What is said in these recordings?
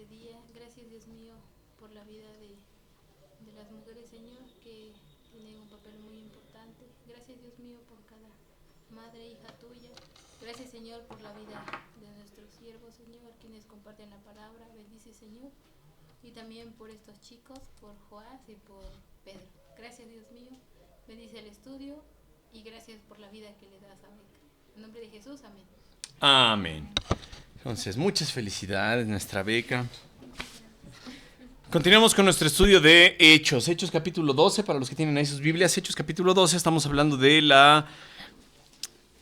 este día. Gracias, Dios mío, por la vida de las mujeres, Señor, que tienen un papel muy importante. Gracias, Dios mío, por cada madre, hija tuya. Gracias, Señor, por la vida de nuestros siervos, Señor, quienes comparten la palabra. Bendice, Señor. Y también por estos chicos, por Joás y por Pedro. Gracias, Dios mío. Bendice el estudio y gracias por la vida que le das a Beca. En nombre de Jesús, amén. Amén. Entonces, muchas felicidades, nuestra beca. Continuamos con nuestro estudio de Hechos. Hechos capítulo 12, para los que tienen ahí sus Biblias. Hechos capítulo 12, estamos hablando de la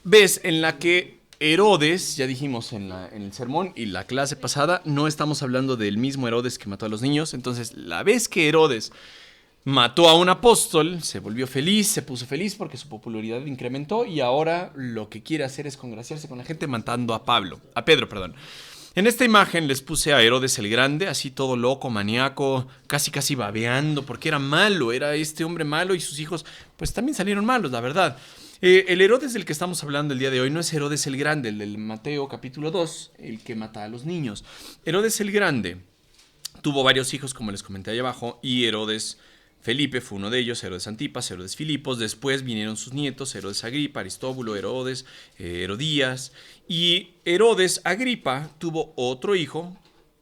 vez en la que Herodes, ya dijimos en el sermón y la clase pasada, no estamos hablando del mismo Herodes que mató a los niños. Entonces, la vez que Herodes mató a un apóstol, se volvió feliz, se puso feliz porque su popularidad incrementó y ahora lo que quiere hacer es congraciarse con la gente matando a Pedro, perdón. En esta imagen les puse a Herodes el Grande, así todo loco, maníaco, casi babeando, porque era malo, era este hombre malo y sus hijos pues también salieron malos, la verdad. El Herodes del que estamos hablando el día de hoy no es Herodes el Grande, el del Mateo capítulo 2, el que mata a los niños. Herodes el Grande tuvo varios hijos, como les comenté ahí abajo, y Herodes Felipe fue uno de ellos, Herodes Antipas, Herodes Filipos. Después vinieron sus nietos, Herodes Agripa, Aristóbulo, Herodes, Herodías. Y Herodes Agripa tuvo otro hijo,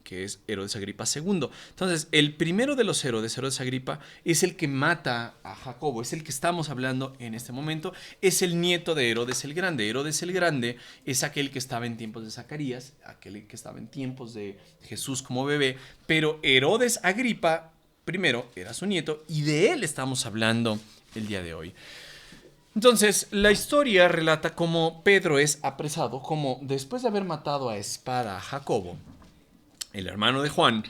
que es Herodes Agripa II. Entonces, el primero de los Herodes, Herodes Agripa, es el que mata a Jacobo, es el que estamos hablando en este momento, es el nieto de Herodes el Grande. Herodes el Grande es aquel que estaba en tiempos de Zacarías, aquel que estaba en tiempos de Jesús como bebé, pero Herodes Agripa primero era su nieto y de él estamos hablando el día de hoy. Entonces, la historia relata cómo Pedro es apresado, como después de haber matado a espada a Jacobo, el hermano de Juan,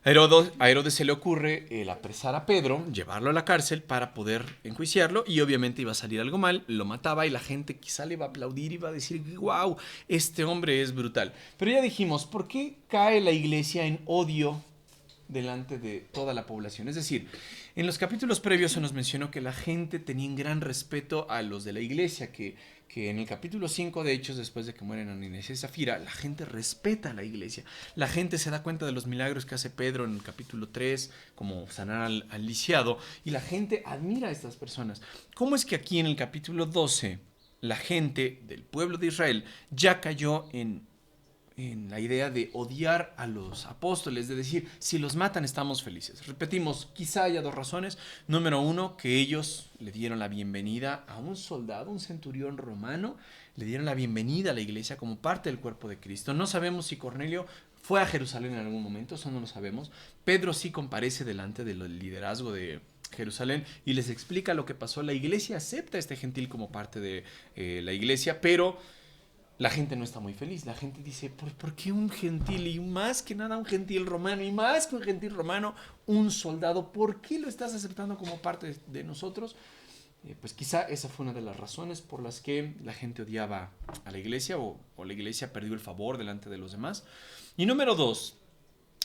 a Herodes se le ocurre el apresar a Pedro, llevarlo a la cárcel para poder enjuiciarlo y obviamente iba a salir algo mal, lo mataba y la gente quizá le iba a aplaudir y iba a decir, wow, este hombre es brutal. Pero ya dijimos, ¿por qué cae la iglesia en odio delante de toda la población? Es decir, en los capítulos previos se nos mencionó que la gente tenía un gran respeto a los de la iglesia, que en el capítulo 5 de Hechos, después de que mueren Ananías y Zafira, la gente respeta a la iglesia. La gente se da cuenta de los milagros que hace Pedro en el capítulo 3, como sanar al lisiado, y la gente admira a estas personas. ¿Cómo es que aquí en el capítulo 12 la gente del pueblo de Israel ya cayó en la idea de odiar a los apóstoles, de decir, si los matan estamos felices? Repetimos, quizá haya dos razones. Número uno, que ellos le dieron la bienvenida a un soldado, un centurión romano, le dieron la bienvenida a la iglesia como parte del cuerpo de Cristo. No sabemos si Cornelio fue a Jerusalén en algún momento, eso no lo sabemos. Pedro sí comparece delante del liderazgo de Jerusalén y les explica lo que pasó. La iglesia acepta a este gentil como parte de la iglesia, pero la gente no está muy feliz. La gente dice, ¿por qué un gentil? Y más que nada un gentil romano. Y más que un gentil romano, un soldado. ¿Por qué lo estás aceptando como parte de nosotros? Pues quizá esa fue una de las razones por las que la gente odiaba a la iglesia o la iglesia perdió el favor delante de los demás. Y número dos,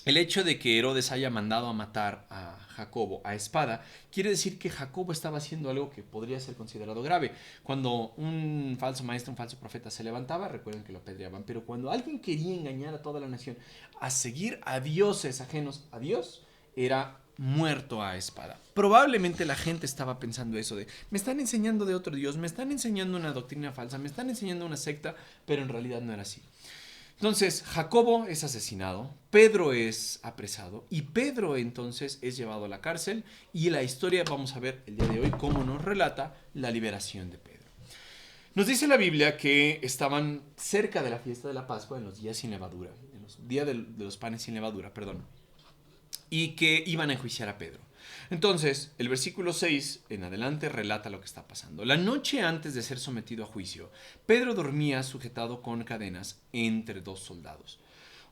el hecho de que Herodes haya mandado a matar a Jacobo a espada quiere decir que Jacobo estaba haciendo algo que podría ser considerado grave. Cuando un falso maestro, un falso profeta se levantaba, recuerden que lo apedreaban, pero cuando alguien quería engañar a toda la nación a seguir a dioses ajenos a Dios, era muerto a espada. Probablemente la gente estaba pensando eso de, me están enseñando de otro Dios, me están enseñando una doctrina falsa, me están enseñando una secta, pero en realidad no era así. Entonces, Jacobo es asesinado, Pedro es apresado y Pedro entonces es llevado a la cárcel y la historia vamos a ver el día de hoy cómo nos relata la liberación de Pedro. Nos dice la Biblia que estaban cerca de la fiesta de la Pascua en los días sin levadura, en los días de los panes sin levadura, perdón, y que iban a enjuiciar a Pedro. Entonces, el versículo 6 en adelante relata lo que está pasando. La noche antes de ser sometido a juicio, Pedro dormía sujetado con cadenas entre dos soldados.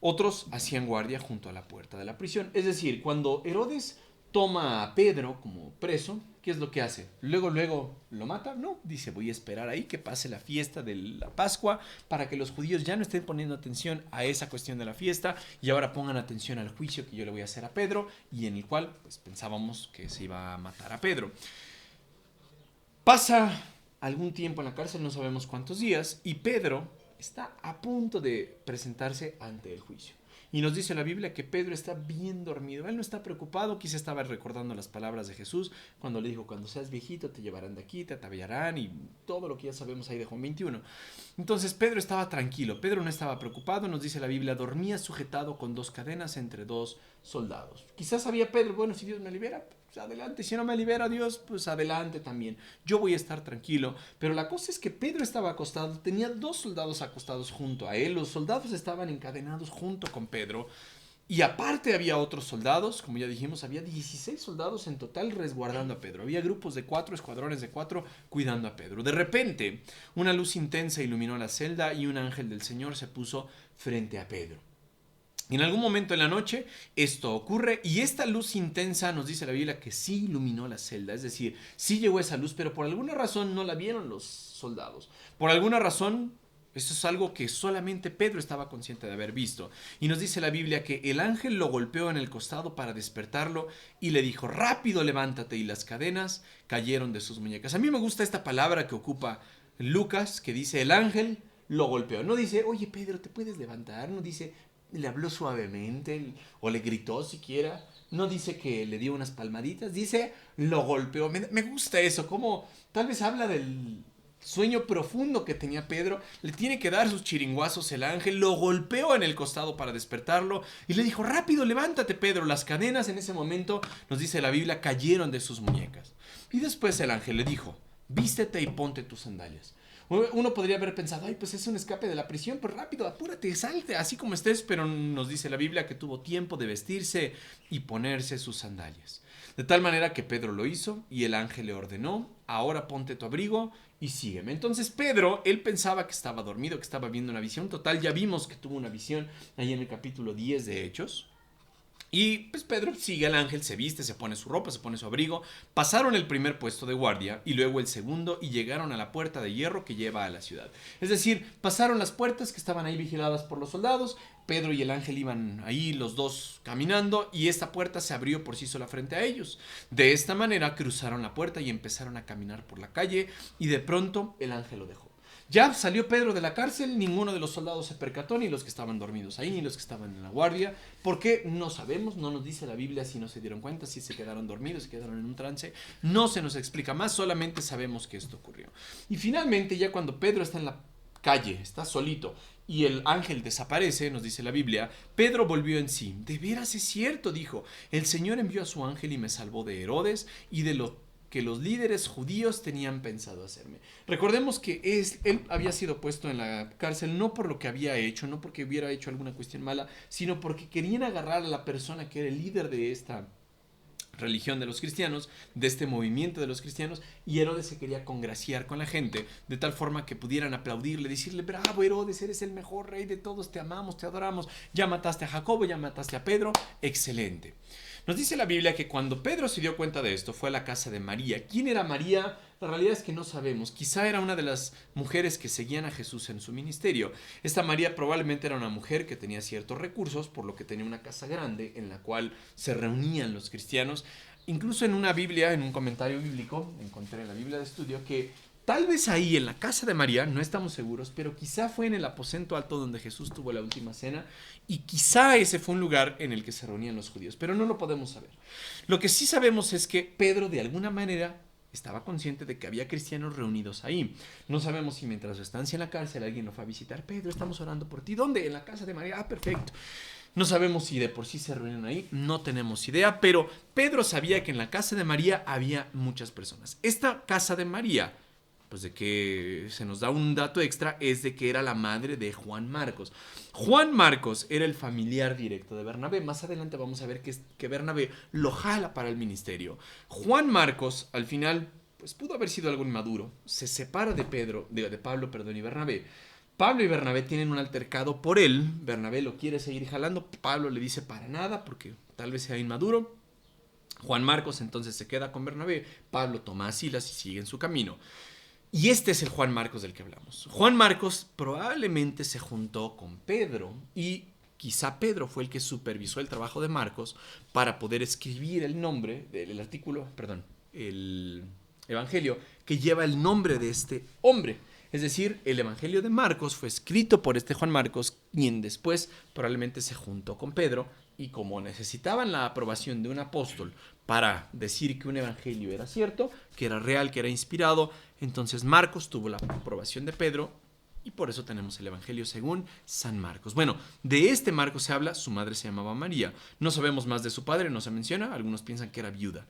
Otros hacían guardia junto a la puerta de la prisión. Es decir, cuando Herodes toma a Pedro como preso, ¿qué es lo que hace? Luego lo mata. No, dice, voy a esperar ahí que pase la fiesta de la Pascua para que los judíos ya no estén poniendo atención a esa cuestión de la fiesta y ahora pongan atención al juicio que yo le voy a hacer a Pedro y en el cual pues pensábamos que se iba a matar a Pedro. Pasa algún tiempo en la cárcel, no sabemos cuántos días, y Pedro está a punto de presentarse ante el juicio. Y nos dice la Biblia que Pedro está bien dormido. Él no está preocupado, quizá estaba recordando las palabras de Jesús cuando le dijo, cuando seas viejito te llevarán de aquí, te ataviarán y todo lo que ya sabemos ahí de Juan 21. Entonces Pedro estaba tranquilo, Pedro no estaba preocupado, nos dice la Biblia, dormía sujetado con 2 cadenas entre 2 soldados. Quizás sabía Pedro, bueno, si Dios me libera, pues adelante, si no me libera Dios, pues adelante también, yo voy a estar tranquilo. Pero la cosa es que Pedro estaba acostado, tenía 2 soldados acostados junto a él, los soldados estaban encadenados junto con Pedro. Y aparte había otros soldados, como ya dijimos, había 16 soldados en total resguardando a Pedro. Había grupos de 4, escuadrones de 4 cuidando a Pedro. De repente, una luz intensa iluminó la celda y un ángel del Señor se puso frente a Pedro. Y en algún momento en la noche esto ocurre y esta luz intensa nos dice la Biblia que sí iluminó la celda. Es decir, sí llegó esa luz, pero por alguna razón no la vieron los soldados. Por alguna razón... Eso es algo que solamente Pedro estaba consciente de haber visto. Y nos dice la Biblia que el ángel lo golpeó en el costado para despertarlo y le dijo, rápido levántate, y las cadenas cayeron de sus muñecas. A mí me gusta esta palabra que ocupa Lucas, que dice, el ángel lo golpeó. No dice, oye Pedro, ¿te puedes levantar? No dice, le habló suavemente o le gritó siquiera. No dice que le dio unas palmaditas, dice, lo golpeó. Me gusta eso, como tal vez habla del... sueño profundo que tenía Pedro, le tiene que dar sus chiringuazos el ángel, lo golpeó en el costado para despertarlo y le dijo, rápido, levántate Pedro. Las cadenas en ese momento, nos dice la Biblia, cayeron de sus muñecas. Y después el ángel le dijo, vístete y ponte tus sandalias. Uno podría haber pensado, ay, pues es un escape de la prisión, pues rápido, apúrate, salte, así como estés, pero nos dice la Biblia que tuvo tiempo de vestirse y ponerse sus sandalias. De tal manera que Pedro lo hizo y el ángel le ordenó, ahora ponte tu abrigo y sígueme. Entonces Pedro, él pensaba que estaba dormido, que estaba viendo una visión. Total, ya vimos que tuvo una visión ahí en el capítulo 10 de Hechos. Y pues Pedro sigue al ángel, se viste, se pone su ropa, se pone su abrigo. Pasaron el primer puesto de guardia y luego el segundo y llegaron a la puerta de hierro que lleva a la ciudad. Es decir, pasaron las puertas que estaban ahí vigiladas por los soldados. Pedro y el ángel iban ahí los dos caminando y esta puerta se abrió por sí sola frente a ellos. De esta manera cruzaron la puerta y empezaron a caminar por la calle y de pronto el ángel lo dejó. Ya salió Pedro de la cárcel, ninguno de los soldados se percató, ni los que estaban dormidos ahí, ni los que estaban en la guardia. ¿Por qué? No sabemos, no nos dice la Biblia si no se dieron cuenta, si se quedaron dormidos, si quedaron en un trance. No se nos explica más, solamente sabemos que esto ocurrió. Y finalmente, ya cuando Pedro está en la calle, está solito, y el ángel desaparece, nos dice la Biblia, Pedro volvió en sí. De veras es cierto, dijo, el Señor envió a su ángel y me salvó de Herodes y de lo que los líderes judíos tenían pensado hacerme. Recordemos que él había sido puesto en la cárcel no por lo que había hecho, no porque hubiera hecho alguna cuestión mala, sino porque querían agarrar a la persona que era el líder de esta religión de los cristianos, de este movimiento de los cristianos, y Herodes se quería congraciar con la gente, de tal forma que pudieran aplaudirle, decirle, bravo Herodes, eres el mejor rey de todos, te amamos, te adoramos, ya mataste a Jacobo, ya mataste a Pedro, excelente. Nos dice la Biblia que cuando Pedro se dio cuenta de esto, fue a la casa de María. ¿Quién era María? La realidad es que no sabemos. Quizá era una de las mujeres que seguían a Jesús en su ministerio. Esta María probablemente era una mujer que tenía ciertos recursos, por lo que tenía una casa grande en la cual se reunían los cristianos. Incluso en una Biblia, en un comentario bíblico, encontré en la Biblia de estudio que tal vez ahí en la casa de María, no estamos seguros, pero quizá fue en el aposento alto donde Jesús tuvo la última cena y quizá ese fue un lugar en el que se reunían los judíos, pero no lo podemos saber. Lo que sí sabemos es que Pedro de alguna manera estaba consciente de que había cristianos reunidos ahí. No sabemos si mientras su estancia en la cárcel alguien lo fue a visitar. Pedro, estamos orando por ti. ¿Dónde? En la casa de María. Ah, perfecto. No sabemos si de por sí se reunieron ahí, no tenemos idea, pero Pedro sabía que en la casa de María había muchas personas. Esta casa de María, pues de que se nos da un dato extra, es de que era la madre de Juan Marcos. Juan Marcos era el familiar directo de Bernabé. Más adelante vamos a ver que Bernabé lo jala para el ministerio. Juan Marcos, al final, pues pudo haber sido algo inmaduro. Se separa de Pablo, y Bernabé. Pablo y Bernabé tienen un altercado por él. Bernabé lo quiere seguir jalando. Pablo le dice para nada porque tal vez sea inmaduro. Juan Marcos entonces se queda con Bernabé. Pablo toma a Silas y sigue en su camino. Y este es el Juan Marcos del que hablamos. Juan Marcos probablemente se juntó con Pedro y quizá Pedro fue el que supervisó el trabajo de Marcos para poder escribir el nombre el evangelio que lleva el nombre de este hombre. Es decir, el Evangelio de Marcos fue escrito por este Juan Marcos, quien después probablemente se juntó con Pedro, y como necesitaban la aprobación de un apóstol para decir que un evangelio era cierto, que era real, que era inspirado, entonces Marcos tuvo la aprobación de Pedro, y por eso tenemos el Evangelio según San Marcos. Bueno, de este Marcos se habla, su madre se llamaba María. No sabemos más de su padre, no se menciona, algunos piensan que era viuda.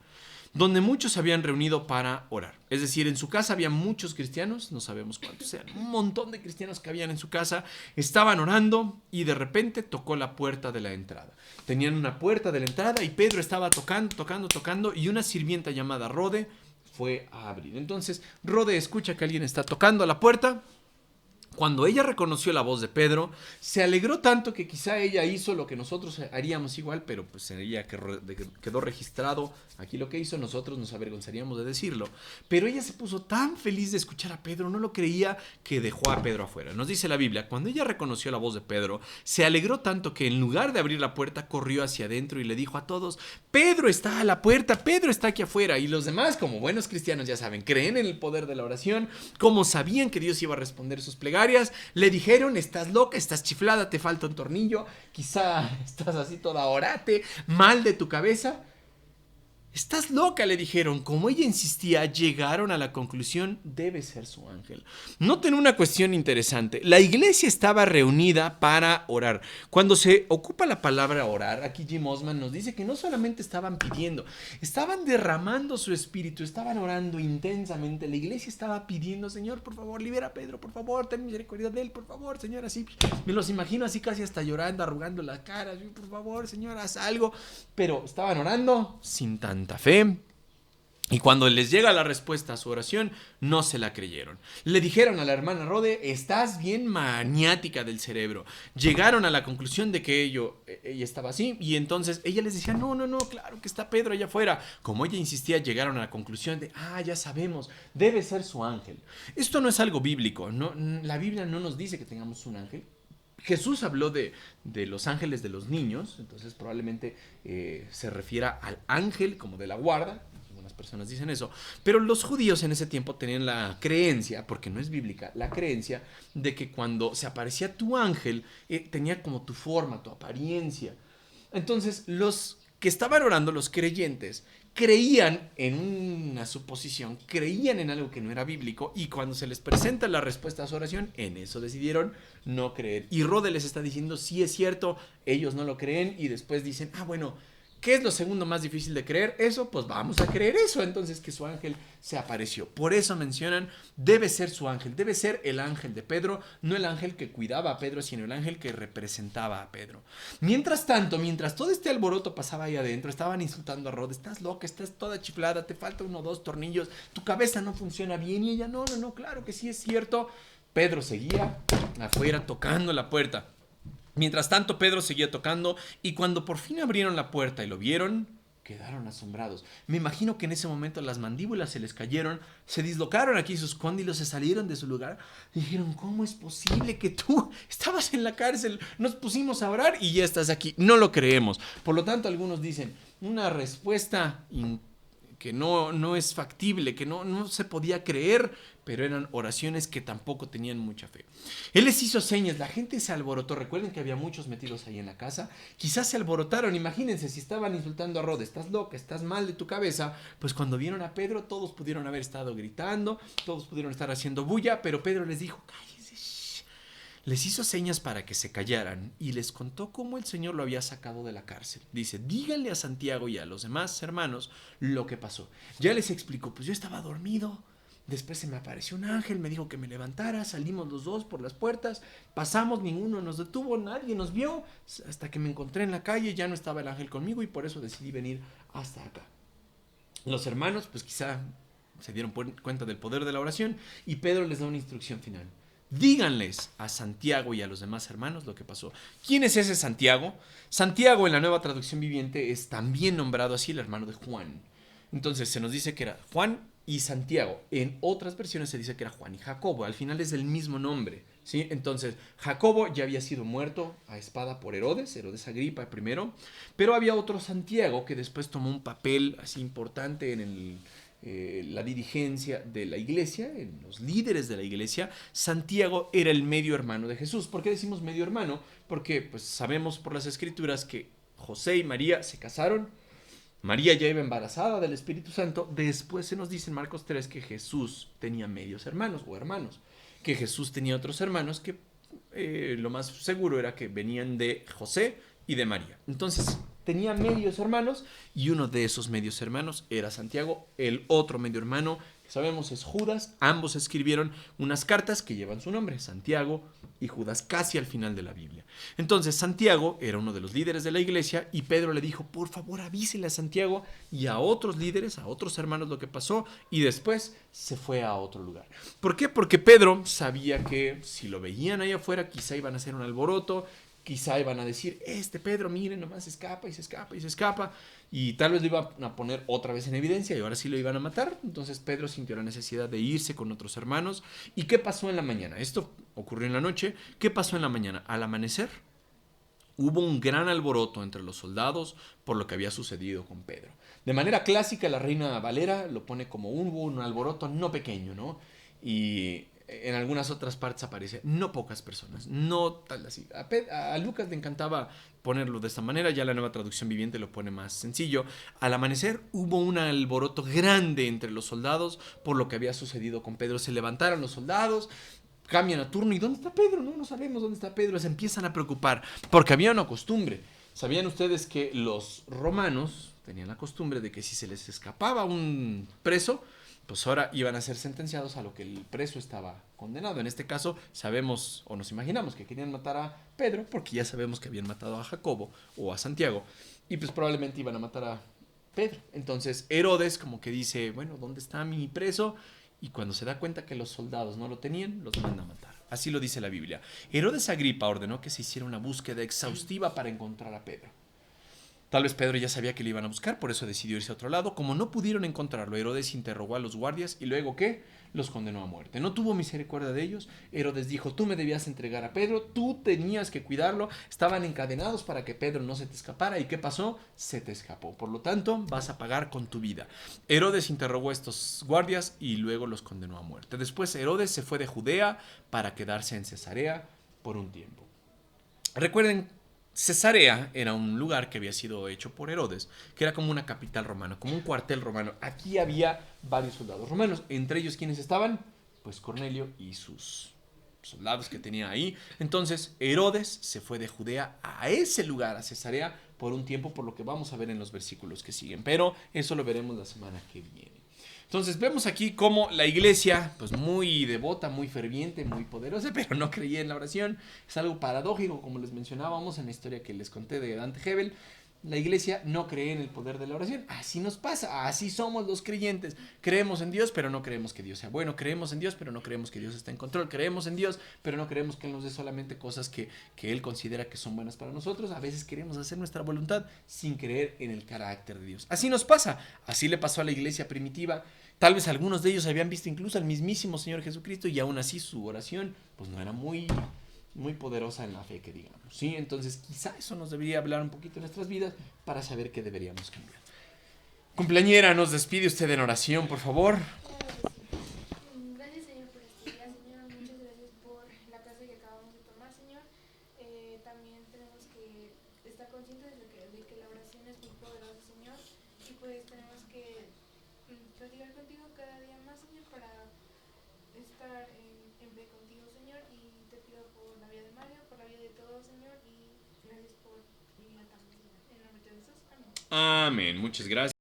Donde muchos se habían reunido para orar. Es decir, en su casa había muchos cristianos, no sabemos cuántos sean, un montón de cristianos que habían en su casa, estaban orando y de repente tocó la puerta de la entrada. Tenían una puerta de la entrada y Pedro estaba tocando y una sirvienta llamada Rode fue a abrir. Entonces, Rode escucha que alguien está tocando a la puerta. Cuando ella reconoció la voz de Pedro, se alegró tanto que quizá ella hizo lo que nosotros haríamos igual, pero pues ella quedó registrado aquí lo que hizo, nosotros nos avergonzaríamos de decirlo. Pero ella se puso tan feliz de escuchar a Pedro, no lo creía, que dejó a Pedro afuera. Nos dice la Biblia, cuando ella reconoció la voz de Pedro, se alegró tanto que en lugar de abrir la puerta, corrió hacia adentro y le dijo a todos: Pedro está a la puerta, Pedro está aquí afuera. Y los demás, como buenos cristianos, ya saben, creen en el poder de la oración, como sabían que Dios iba a responder sus plegarias, le dijeron: estás loca, estás chiflada, te falta un tornillo, quizá estás así toda orate, mal de tu cabeza. Estás loca, le dijeron. Como ella insistía, llegaron a la conclusión: debe ser su ángel. Noten una cuestión interesante. La iglesia estaba reunida para orar. Cuando se ocupa la palabra orar, aquí Jim Osman nos dice que no solamente estaban pidiendo, estaban derramando su espíritu, estaban orando intensamente. La iglesia estaba pidiendo: Señor, por favor, libera a Pedro, por favor, ten misericordia de él, por favor, Señor. Así me los imagino así casi hasta llorando, arrugando la cara: por favor, Señor, haz algo. Pero estaban orando sin tanta fe. Y cuando les llega la respuesta a su oración, no se la creyeron. Le dijeron a la hermana Rode: estás bien maniática del cerebro. Llegaron a la conclusión de que ella estaba así, y entonces ella les decía: no, claro que está Pedro allá afuera. Como ella insistía, llegaron a la conclusión de: ya sabemos, debe ser su ángel. Esto no es algo bíblico, no, la Biblia no nos dice que tengamos un ángel. Jesús habló de los ángeles de los niños, entonces probablemente se refiera al ángel como de la guarda. Algunas personas dicen eso, pero los judíos en ese tiempo tenían la creencia, porque no es bíblica, la creencia de que cuando se aparecía tu ángel, tenía como tu forma, tu apariencia. Entonces los que estaban orando, los creyentes, creían en una suposición, creían en algo que no era bíblico, y cuando se les presenta la respuesta a su oración, en eso decidieron no creer. Y Rode les está diciendo: sí es cierto, ellos no lo creen, y después dicen: bueno, ¿qué es lo segundo más difícil de creer? Eso, pues vamos a creer eso. Entonces, que su ángel se apareció. Por eso mencionan: debe ser su ángel, debe ser el ángel de Pedro, no el ángel que cuidaba a Pedro, sino el ángel que representaba a Pedro. Mientras tanto, mientras todo este alboroto pasaba ahí adentro, estaban insultando a Rod: estás loca, estás toda chiflada, te falta 1 o 2 tornillos, tu cabeza no funciona bien. Y ella: no, claro que sí es cierto. Pedro seguía afuera tocando la puerta. Mientras tanto, Pedro seguía tocando, y cuando por fin abrieron la puerta y lo vieron, quedaron asombrados. Me imagino que en ese momento las mandíbulas se les cayeron, se dislocaron aquí sus cóndilos, se salieron de su lugar. Dijeron: ¿cómo es posible que tú estabas en la cárcel? Nos pusimos a orar y ya estás aquí. No lo creemos. Por lo tanto, algunos dicen una respuesta que no es factible, que no se podía creer, pero eran oraciones que tampoco tenían mucha fe. Él les hizo señas, la gente se alborotó. Recuerden que había muchos metidos ahí en la casa. Quizás se alborotaron. Imagínense, si estaban insultando a Rod: estás loca, estás mal de tu cabeza, pues cuando vieron a Pedro, todos pudieron haber estado gritando, todos pudieron estar haciendo bulla, pero Pedro les dijo: cállense. Les hizo señas para que se callaran y les contó cómo el Señor lo había sacado de la cárcel. Dice: díganle a Santiago y a los demás hermanos lo que pasó. Ya les explicó: pues yo estaba dormido, después se me apareció un ángel, me dijo que me levantara, salimos los dos por las puertas, pasamos, ninguno nos detuvo, nadie nos vio, hasta que me encontré en la calle, ya no estaba el ángel conmigo y por eso decidí venir hasta acá. Los hermanos pues quizá se dieron cuenta del poder de la oración, y Pedro les da una instrucción final: díganles a Santiago y a los demás hermanos lo que pasó. ¿Quién es ese Santiago? Santiago, en la Nueva Traducción Viviente, es también nombrado así, el hermano de Juan. Entonces se nos dice que era Juan y Santiago. En otras versiones se dice que era Juan y Jacobo. Al final es el mismo nombre, ¿sí? Entonces Jacobo ya había sido muerto a espada por Herodes Agripa primero, pero había otro Santiago que después tomó un papel así importante en la dirigencia de la iglesia, en los líderes de la iglesia, Santiago era el medio hermano de Jesús. ¿Por qué decimos medio hermano? Porque pues, sabemos por las escrituras que José y María se casaron. María ya iba embarazada del Espíritu Santo. Después se nos dice en Marcos 3 que Jesús tenía medios hermanos o hermanos. Que Jesús tenía otros hermanos que lo más seguro era que venían de José y de María. Entonces tenía medios hermanos y uno de esos medios hermanos era Santiago. El otro medio hermano que sabemos es Judas. Ambos escribieron unas cartas que llevan su nombre, Santiago y Judas, casi al final de la Biblia. Entonces Santiago era uno de los líderes de la iglesia y Pedro le dijo, por favor avísele a Santiago y a otros líderes, a otros hermanos lo que pasó, y después se fue a otro lugar. ¿Por qué? Porque Pedro sabía que si lo veían allá afuera quizá iban a hacer un alboroto, quizá iban a decir, este Pedro, miren, nomás se escapa y se escapa y se escapa, y tal vez lo iban a poner otra vez en evidencia y ahora sí lo iban a matar. Entonces Pedro sintió la necesidad de irse con otros hermanos. ¿Y qué pasó en la mañana? Esto ocurrió en la noche. ¿Qué pasó en la mañana? Al amanecer hubo un gran alboroto entre los soldados por lo que había sucedido con Pedro. De manera clásica, la Reina Valera lo pone como hubo un alboroto no pequeño, ¿no? Y en algunas otras partes aparece no pocas personas, no tal así. A Lucas le encantaba ponerlo de esta manera, ya la Nueva Traducción Viviente lo pone más sencillo. Al amanecer hubo un alboroto grande entre los soldados por lo que había sucedido con Pedro. Se levantaron los soldados, cambian a turno. ¿Y dónde está Pedro? No sabemos dónde está Pedro. Se empiezan a preocupar porque había una costumbre. ¿Sabían ustedes que los romanos tenían la costumbre de que si se les escapaba un preso, pues ahora iban a ser sentenciados a lo que el preso estaba condenado? En este caso sabemos o nos imaginamos que querían matar a Pedro porque ya sabemos que habían matado a Jacobo o a Santiago y pues probablemente iban a matar a Pedro. Entonces Herodes como que dice, bueno, ¿dónde está mi preso? Y cuando se da cuenta que los soldados no lo tenían, los manda a matar. Así lo dice la Biblia. Herodes Agripa ordenó que se hiciera una búsqueda exhaustiva para encontrar a Pedro. Tal vez Pedro ya sabía que le iban a buscar, por eso decidió irse a otro lado. Como no pudieron encontrarlo, Herodes interrogó a los guardias y luego, ¿qué? Los condenó a muerte. No tuvo misericordia de ellos. Herodes dijo, tú me debías entregar a Pedro, tú tenías que cuidarlo. Estaban encadenados para que Pedro no se te escapara. ¿Y qué pasó? Se te escapó. Por lo tanto, vas a pagar con tu vida. Herodes interrogó a estos guardias y luego los condenó a muerte. Después Herodes se fue de Judea para quedarse en Cesarea por un tiempo. Recuerden, Cesarea era un lugar que había sido hecho por Herodes, que era como una capital romana, como un cuartel romano. Aquí había varios soldados romanos, entre ellos quienes estaban, pues Cornelio y sus soldados que tenía ahí. Entonces Herodes se fue de Judea a ese lugar, a Cesarea, por un tiempo, por lo que vamos a ver en los versículos que siguen, pero eso lo veremos la semana que viene. Entonces vemos aquí cómo la iglesia, pues muy devota, muy ferviente, muy poderosa, pero no creía en la oración. Es algo paradójico, como les mencionábamos en la historia que les conté de Dante Hebel. La iglesia no cree en el poder de la oración. Así nos pasa, así somos los creyentes. Creemos en Dios, pero no creemos que Dios sea bueno. Creemos en Dios, pero no creemos que Dios está en control. Creemos en Dios, pero no creemos que Él nos dé solamente cosas que Él considera que son buenas para nosotros. A veces queremos hacer nuestra voluntad sin creer en el carácter de Dios. Así nos pasa. Así le pasó a la iglesia primitiva. Tal vez algunos de ellos habían visto incluso al mismísimo Señor Jesucristo y aún así su oración pues no era muy poderosa en la fe, que digamos, ¿sí? Entonces quizá eso nos debería hablar un poquito en nuestras vidas para saber qué deberíamos cambiar. Cumpleañera, nos despide usted en oración, por favor. Gracias, Señor, por este día, Señor. Muchas gracias por la clase que acabamos de tomar, Señor. También tenemos que estar conscientes de que la oración es muy poderosa, Señor. Y pues tenemos que platicar contigo cada día más, Señor, para estar en fe contigo, Señor. Y te pido por la vida de Mario, por la vida de todos, Señor. Y gracias por mi vida también, Señor. En el nombre de Jesús. Amén. Amén, muchas gracias.